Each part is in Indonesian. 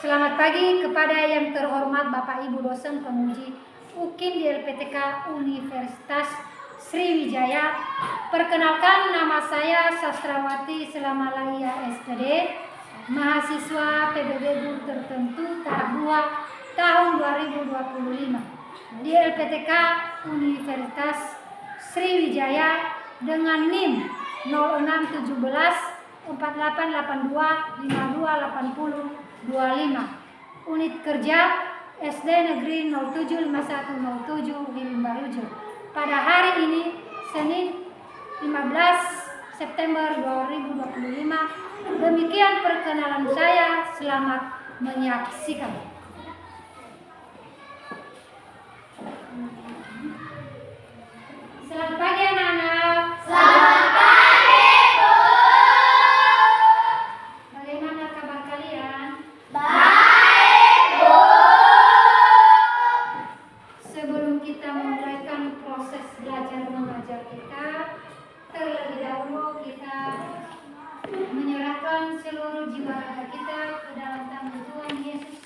Selamat pagi kepada yang terhormat Bapak Ibu dosen penguji UKIN di LPTK Universitas Sriwijaya. Perkenalkan, nama saya Sastrawati Selamalaya SPD, mahasiswa PBB Guru Tertentu tahap 2 tahun 2025 di LPTK Universitas Sriwijaya dengan NIM 0617 4882 5280 25. Unit kerja SD Negeri 075107 Limbarujo. Pada hari ini Senin 15 September 2025. Demikian perkenalan saya. Selamat menyaksikan. Selamat pagi anak-anak. Selamat pagi, Bu. Bagaimana kabar kalian? Baik, Bu. Sebelum kita memulaikan proses belajar mengajar kita, terlebih dahulu kita menyerahkan seluruh jiwa raga kita ke dalam tangan Tuhan Yesus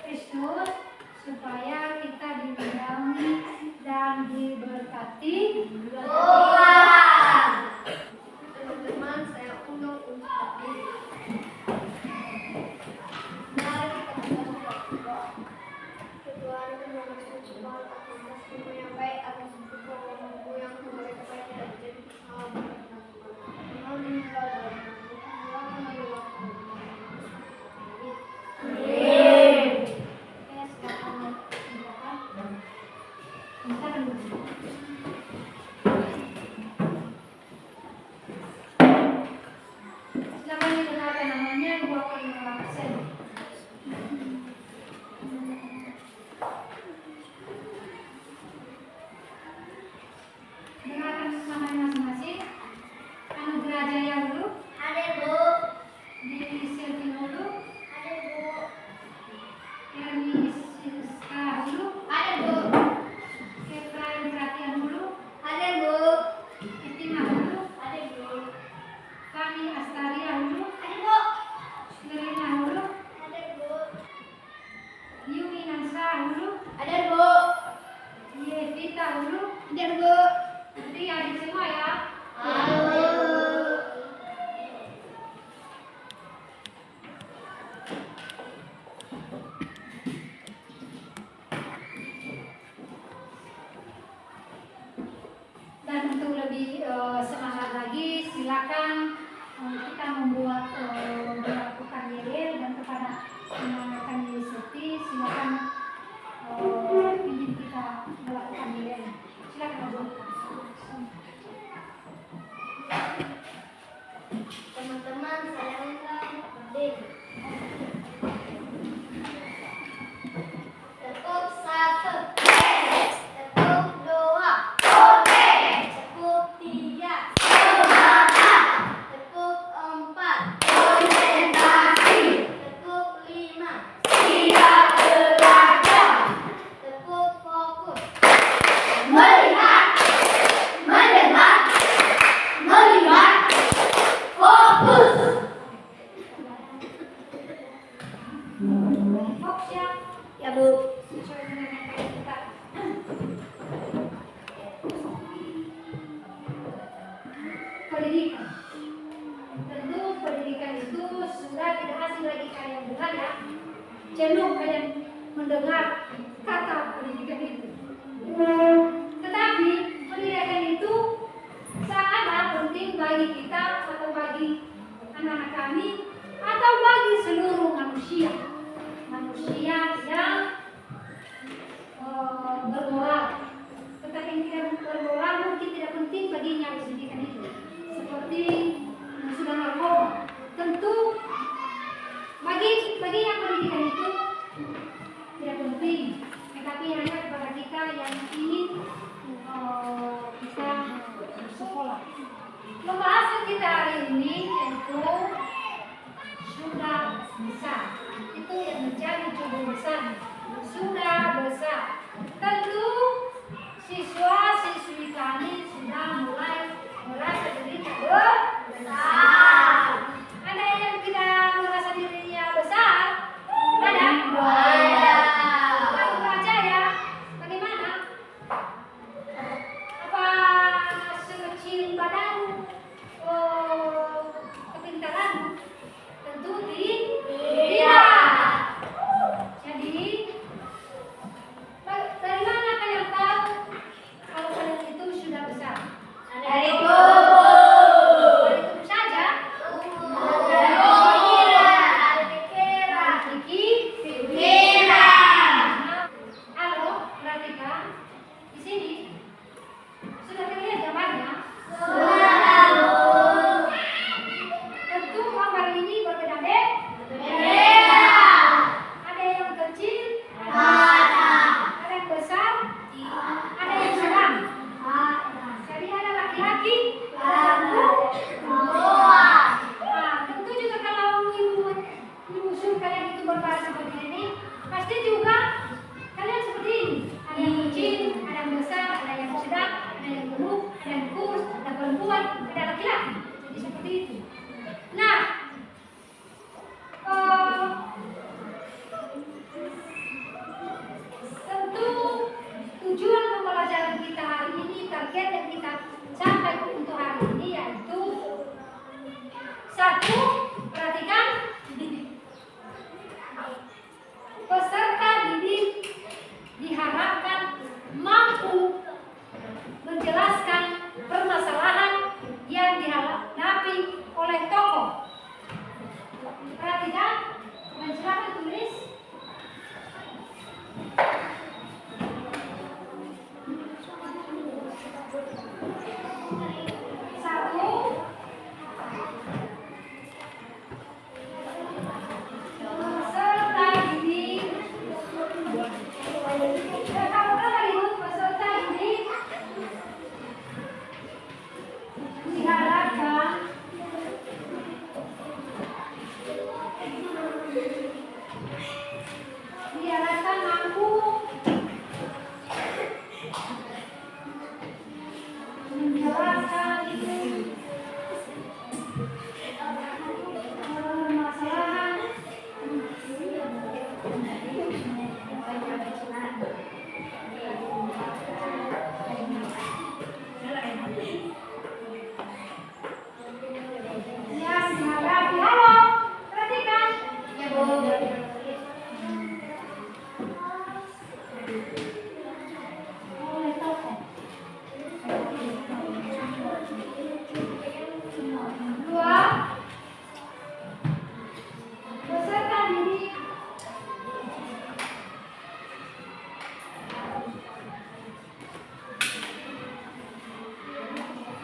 Kristus supaya kita dilindungi dan diberkati Tuhan. Teman-teman, saya undang untuk hadir. Mari kita berdoa. Tuhan, terima kasih Tuhan atas semua yang baik, atas semua yang kembali kepada kita jadi bersama. Amin. Silakan didengarkan namanya 2,5%. Dengarkan nama masing-masing. Anugerah Jaya dulu, Hadir, Bu. di Silvi dulu, Hadir, Bu. Erni Siska dulu, Hadir, Bu. Efraim Perhatian dulu, Hadir, Bu. Etima dulu, Hadir, Bu. Fani Astaria dulu, Hadir, Bu. Serena dulu, Hadir, Bu. Yumi Nansa dulu, Hadir, Bu. Yevita dulu. Hadir, Bu. Nanti adik semua ya. Halo. Dan untuk lebih semangat lagi, silakan kita membuat melakukan yel, dan kepada anak-anak Yeseti silakan ingin kita melakukan yel. Silakan Abu. Teman-teman, saya undang berdiri. Tepuk satu. Tepuk dua. Tepuk tiga. Tepuk empat. Tepuk lima. Tepuk fokus. Melihat. Mendengar. Melihat. Fokus. Fox ya. Ya, Bu. Sesuai dengan yang kayak kita. Pendidikan. Tentu pendidikan itu sudah tidak asing lagi kalian dengar ya. Jenuh kalian mendengar kata pendidikan itu. Tetapi pendidikan itu sangatlah penting bagi kita atau bagi anak-anak kami atau bagi seluruh manusia. Manusia yang bermoral. Tetapi yang tidak bermoral mungkin tidak penting baginya pendidikan itu. Seperti yang sudah narkoba. Tentu bagi yang pendidikan itu tidak penting. Tetapi hanya kepada kita yang ingin kita sekolah. Pembahasan kita hari ini yaitu sudah besar. Itu yang menjadi jodoh besar. Sudah besar. Tentu siswa-siswi kami sudah mulai merasa dirinya besar. Ada yang tidak merasa dirinya besar,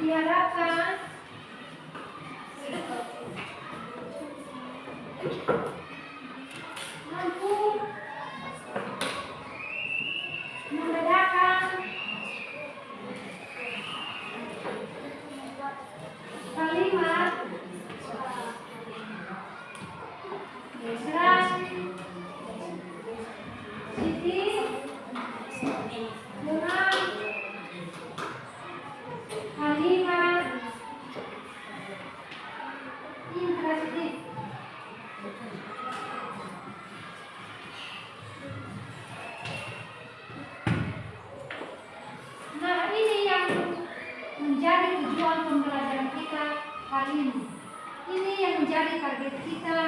diharapkan mampu membedakan kalimat Islam Siti dengan kalimat intransitif. Nah, ini yang menjadi tujuan pembelajaran kita hari ini. Ini yang menjadi target kita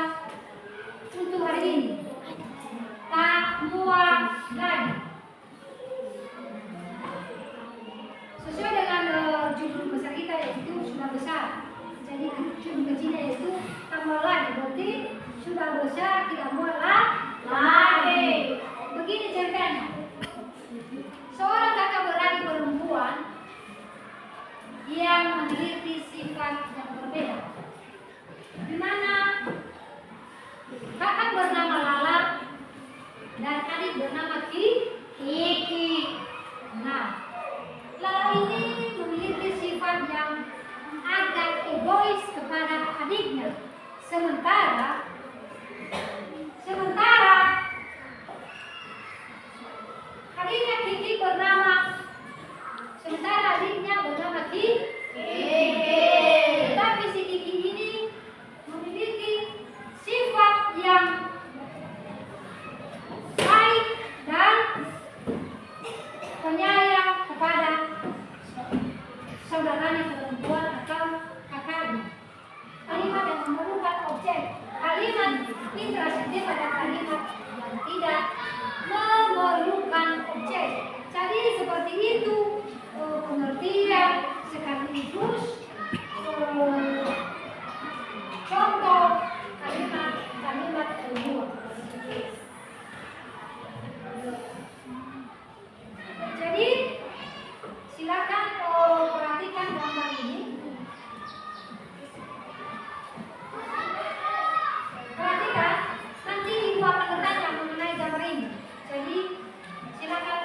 untuk hari ini. Tak muak lagi. Sesuai dengan judul besar kita yaitu sudah besar. Jadi judul kecilnya yaitu tambah lagi. Berarti sudah besar tidak muak lagi. Begini ceritanya. Seorang kakak beradik perempuan yang memiliki sifat yang berbeda. Di mana kakak bernama Lala dan adik bernama Kiki. Nah, Lala ini memiliki sifat yang agak egois kepada adiknya. Sementara adiknya Kiki bernama Kiki. Tapi si Kiki ini memiliki sifat yang baik dan penyayang kepada saudaranya perempuan atau kakaknya. Kalimat yang memerlukan objek, kalimat intransitif pada kalimat yang tidak memerlukan objek. Jadi seperti itu pengertian sekaligus contoh kalimat kedua. Jadi silakan perhatikan gambar ini. Perhatikan, nanti ibu akan bertanya mengenai gambar ini. Jadi silakan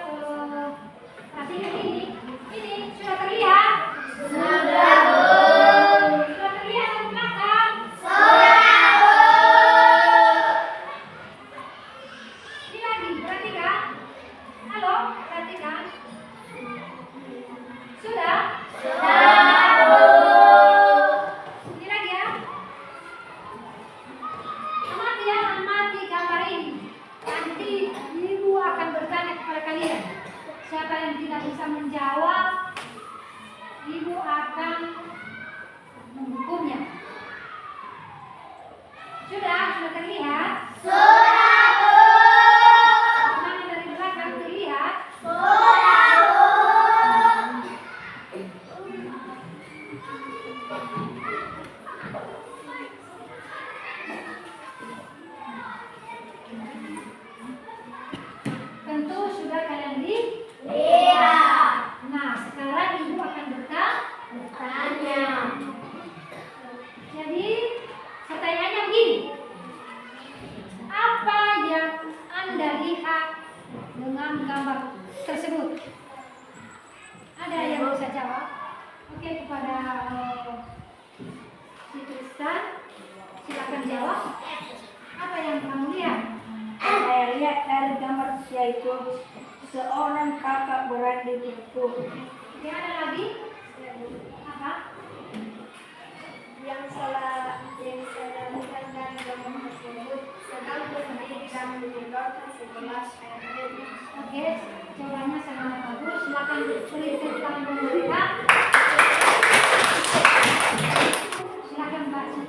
perhatikan ini. Ini sudah terlihat? Sudah, Bu. Sudah terlihat di belakang? Sudah, Bu. Ini lagi, perhatikan. Halo, perhatikan. Sudah? Sudah, Bu. Ini lagi ya. Amati gambar ini. Nanti ibu akan bertanya kepada kalian. Siapa yang tidak bisa menjawab, ibu akan menghukumnya. Sudah terlihat? Sudah, Bu. Mana dari belakang terlihat? Sudah, Bu. Tentu sudah kalian lihat. Nah, sekarang ibu akan bertanya. Jadi pertanyaannya begini. Apa yang Anda lihat dengan gambar tersebut? Ada yang bisa jawab? Oke, kepada si Tristan, silakan jawab. Apa yang kamu lihat? Saya lihat dari gambar yaitu seorang kakak beradik perempuan. Oke, ada lagi? Apa? Yang saya lihat dari gambar tersebut sedang berdiri dan menyodorkan segelas air minum. Oke, jawabannya sangat bagus. Silakan tulis tangan pemerintah. Silakan baca.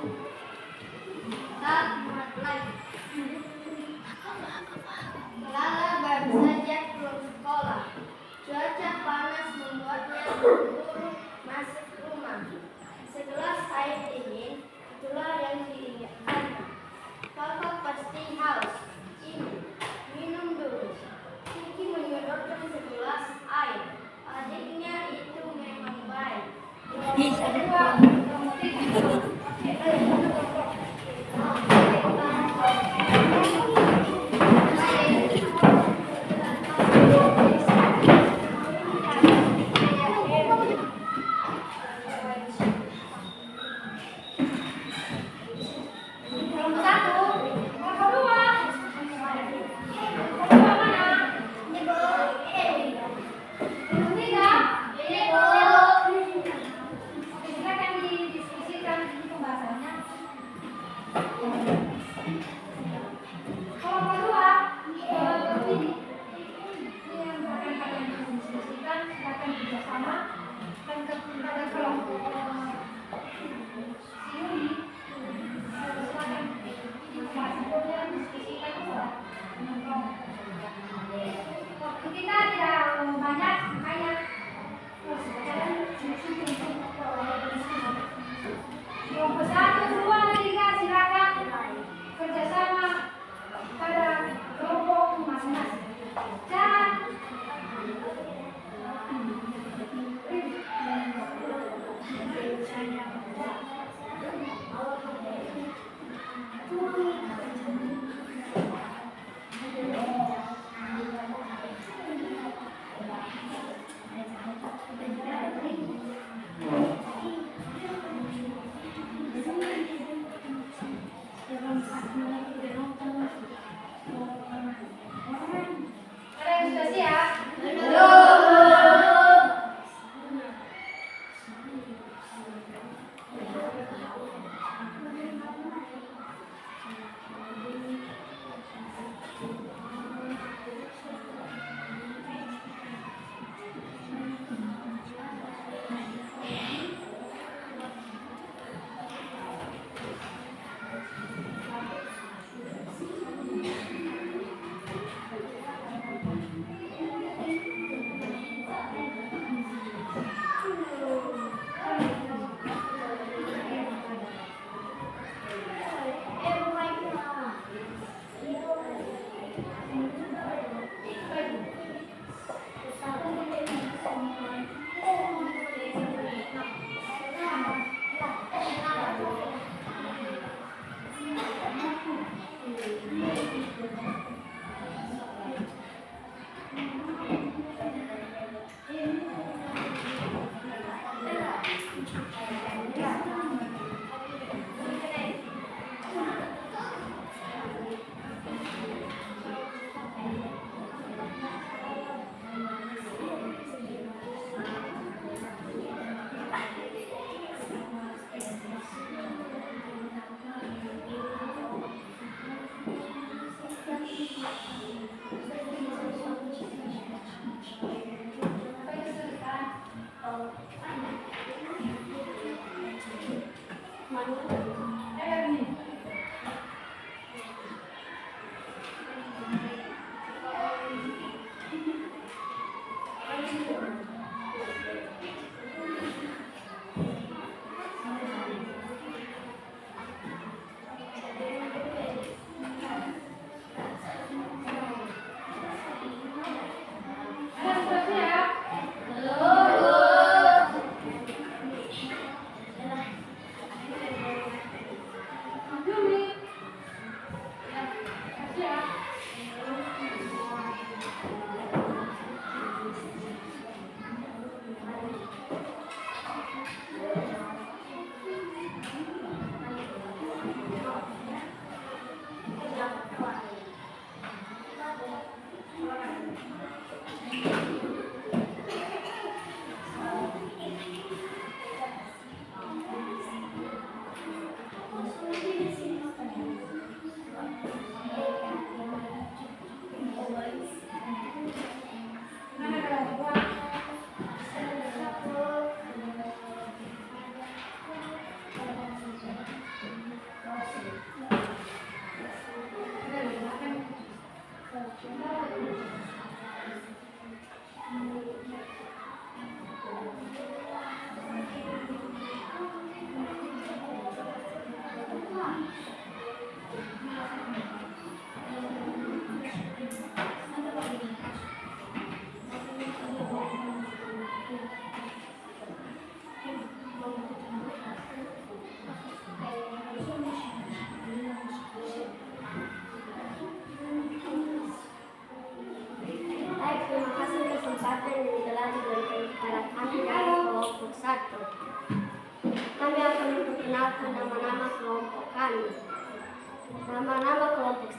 Tak muat lagi. Lala baru saja pulang sekolah. Cuaca panas membuatnya buru-buru masuk rumah. Segelas air dingin, itulah yang diinginkannya. Kakak pasti haus. Ini, minum dulu. Kiki menyodorkan segelas air. Adiknya itu memang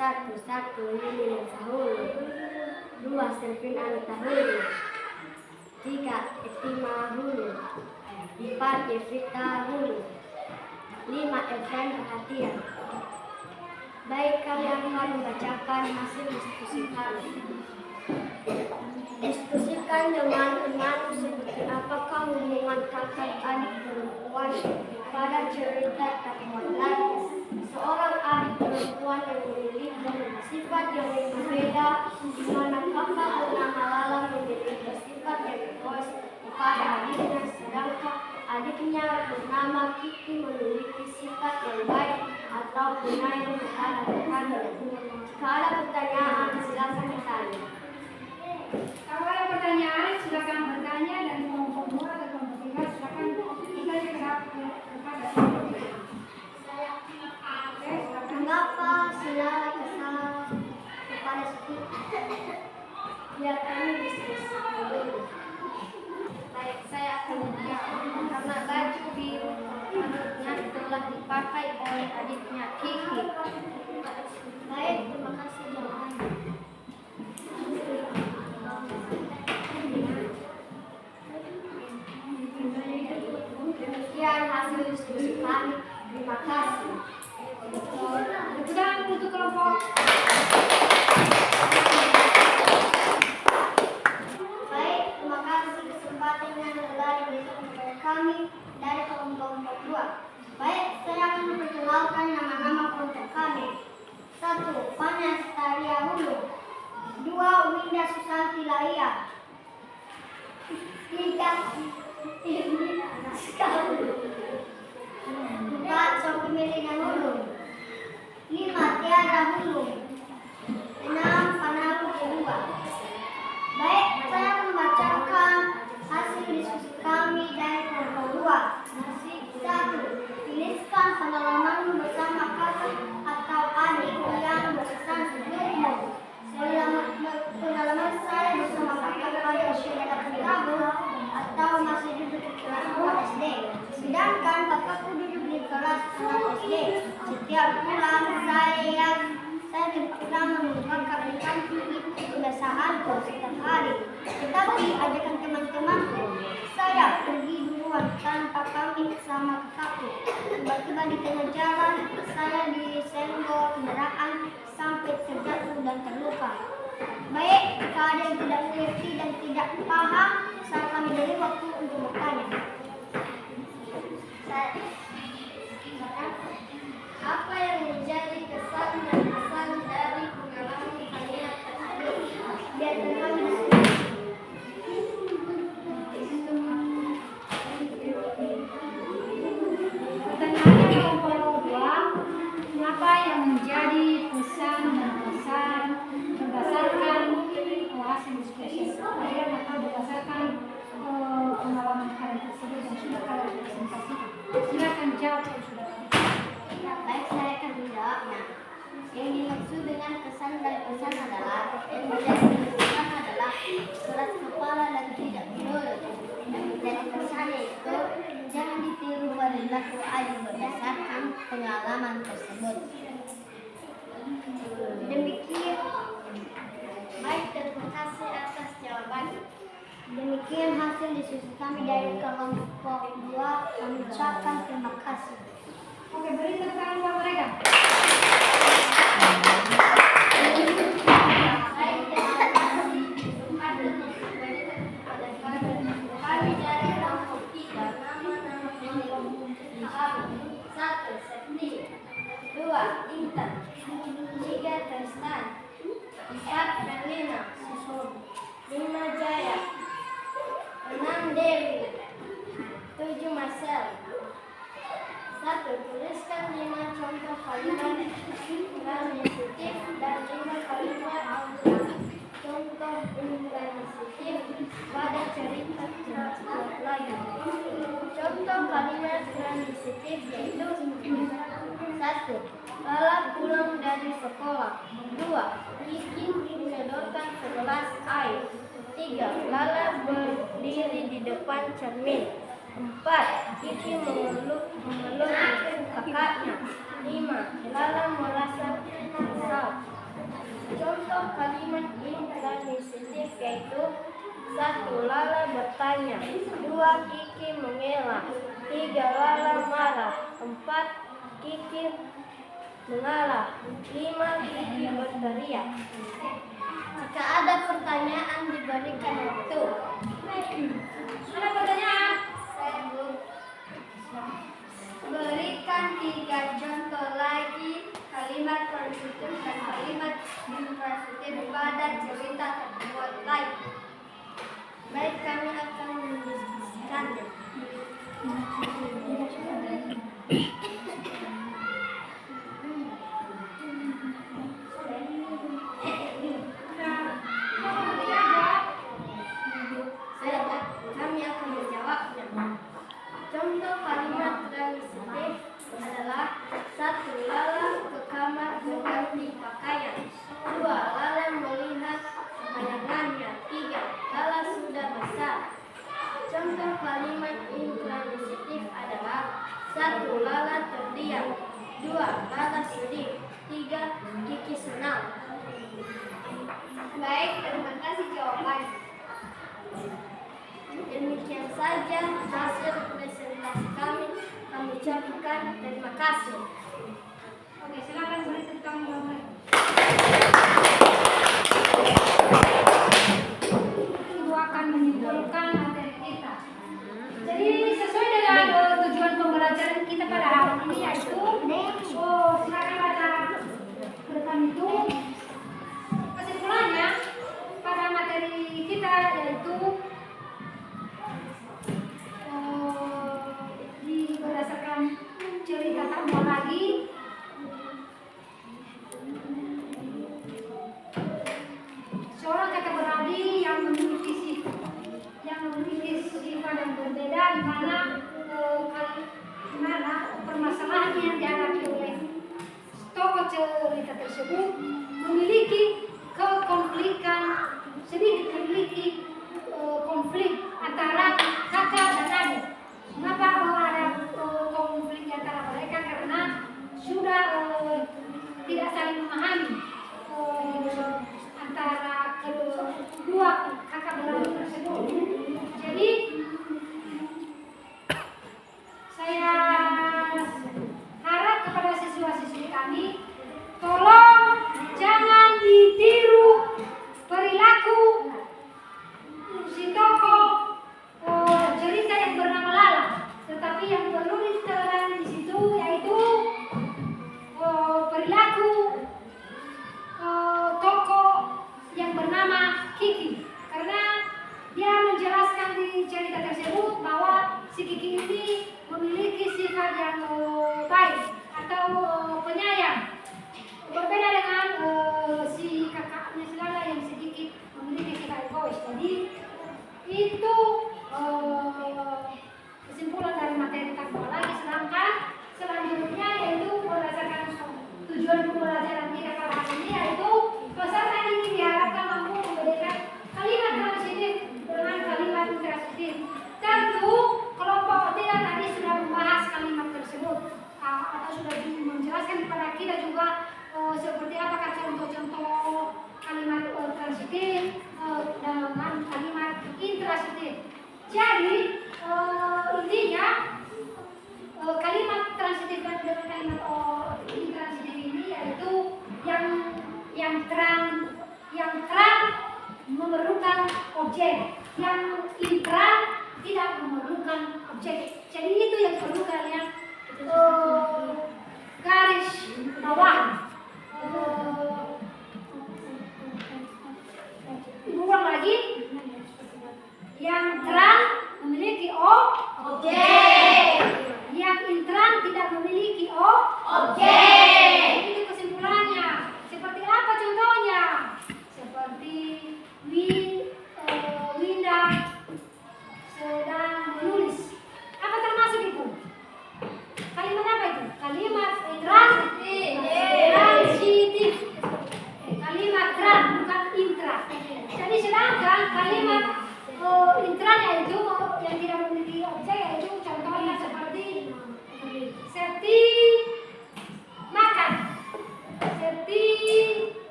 Satu Lili Sahulu. 2 Selvin Anitahulu. 3 Etima Hulu. 4 Evita Hulu. 5 Efren Perhatian. Baik, kalian akan membacakan hasil diskusi kami. Diskusikan dengan teman seperti apakah hubungan kakak adik perempuan pada cerita Takwalan. Seorang adik perempuan yang memiliki sifat yang berbeda, di mana kakak bernama Lala memiliki sifat yang egois kepada adiknya, sedangkan adiknya bernama Kiki memiliki sifat yang baik atau penyayang kepada rekannya. Jika ada pertanyaan, silakan bertanya. Kalau ada pertanyaan, silakan bertanya, dan kelompok 2 atau kelompok 3 silakan tinggal kepada Mengapa saudara kesal kepada biar kami diskusi dulu. Baik, saya akan menjawab karena baju biru menurutnya telah dipakai oleh adiknya Kiki. Baik, terima kasih jawabannya. Demikian hasil diskusi kami. Terima kasih. Tepuk tangan untuk kelompok. Baik, terima kasih kesempatan yang telah diberikan kepada kami dari kelompok 2. Baik, saya akan memperkenalkan nama-nama kelompok kami. 1. Fanya Staria Hulu. 2. Winda Susanti Laia. 3. Irmi Askal. 4. Sofi Melina Hulu. 5. Tiara Hulu. 6. Panahu Kedua. Baik, saya akan membacakan hasil diskusi kami dari kelompok 2. 1. Tuliskan pengalaman bersama kakak atau adik yang berkesan sebelumnya. Pengalaman saya bersama kakak pada usia 8 tahun atau masih duduk di kelas 4 SD. Sedangkan kakakku duduk di kelas 6 SD. Setiap pulang saya tidak pernah menunjukkan kakak itu kebiasaanku setiap hari. Tetapi ajakan teman-temanku, saya pergi duluan tanpa pamit sama kakakku. Tiba-tiba di tengah jalan, saya disenggol kendaraan sampai terjatuh dan terluka. Baik, jika ada yang tidak mengerti dan tidak paham, saya kami beri waktu untuk bertanya. Apa yang menjadi kesan dan pesan dari pengalaman kalian tersebut? Biarkan kami diskusi. Pertanyaannya kelompok 2, kenapa yang menjadi pesan dan pesan berdasarkan hasil diskusi kalian atau berdasarkan pengalaman kalian tersebut yang sudah kalian presentasikan? Silakan jawab kalau sudah. Baik, saya akan menjawabnya. Yang dimaksud dengan kesan dan pesan adalah yang menjadi kesan adalah keras kepala dan tidak menurut. Yang menjadi pesan yaitu jangan ditiru perilaku adik berdasarkan pengalaman tersebut. Demikian. Baik, terima kasih atas jawabannya. Demikian hasil diskusi kami dari kelompok 2. Kami ucapkan terima kasih. Oke, beri tepuk tangan buat mereka. Kami dari kelompok 3, nama-nama kelompok kami. 1. Septi. 2. Intan. 3. Tristan. 4. Melina. 5. Jaya. 6. Dewi. 7. Marcel. 1. Tuliskan 5 contoh kalimat transitif dan 5 kalimat contoh intransitif pada cerita lain. Contoh kalimat transitif yaitu 1. Lala pulang dari sekolah. 2. Kiki menyodorkan segelas air. 3. Lala berdiri di depan cermin. 4. Kiki memeluk kakaknya. 5. Lala merasa kesal. Contoh kalimat intransitif yaitu 1. Lala bertanya, 2. Kiki mengelak, 3. Lala marah, 4. Kiki mengalah, 5. Kiki berteriak. Jika ada pertanyaan diberikan waktu. Ada pertanyaan? Berikan 3 contoh lagi kalimat transitif dan kalimat intransitif pada cerita terbuat lain. Baik, kami akan mendiskusikannya. Kami akan menjawabnya. Contoh kalimat transitif adalah 1. Lala ke kamar mengganti pakaian, 2. Lala melihat bayangannya, 3. Lala sudah besar. Contoh kalimat intransitif adalah 1. Lala terdiam, 2. Lala sedih, 3. Kiki senang. Baik, terima kasih jawaban. Demikian saja hasil presentasi kami. Kami ucapkan terima kasih. Oke, silakan beri tepuk tangan buat Ibu akan menyimpulkan materi kita. Jadi sesuai dengan tujuan pembelajaran kita pada hari ini yaitu silakan baca depan itu. Kesimpulannya pada materi kita yaitu berdasarkan cerita tambah lagi seorang kakak beradik yang memiliki sifat yang berbeda di mana permasalahan yang dihadapi oleh tokoh cerita tersebut memiliki konflik antara kakak dan adik. Kenapa ada konflik antara mereka? Karena sudah tidak saling memahami antara kedua kakak beradik tersebut. Jadi saya harap kepada siswa-siswi kami, tolong jangan ditiru perilaku si tokoh cerita yang bernama Lala, tetapi yang perlu diteladani di situ yaitu perilaku tokoh yang bernama Kiki, karena dia menjelaskan di cerita tersebut bahwa si Kiki ini memiliki sifat yang baik atau penyayang, berbeda dengan si kakaknya si Lala yang sedikit memiliki sifat egois. Jadi itu kesimpulan dari materi tambah lagi. Sedangkan selanjutnya yaitu berdasarkan tujuan pembelajaran kita pada hari ini yaitu peserta ini diharapkan mampu membedakan kalimat transitif dengan kalimat intransitif. Tentu kelompok tidak tadi sudah membahas kalimat tersebut atau sudah menjelaskan kepada kita juga seperti apakah contoh-contoh kalimat transitif dengan kalimat intransitif. Jadi intinya kalimat transitif dan dengan kalimat intransitif ini yaitu yang terang memerlukan objek, yang intran tidak memerlukan objek. Jadi itu yang perlu kalian garis bawah.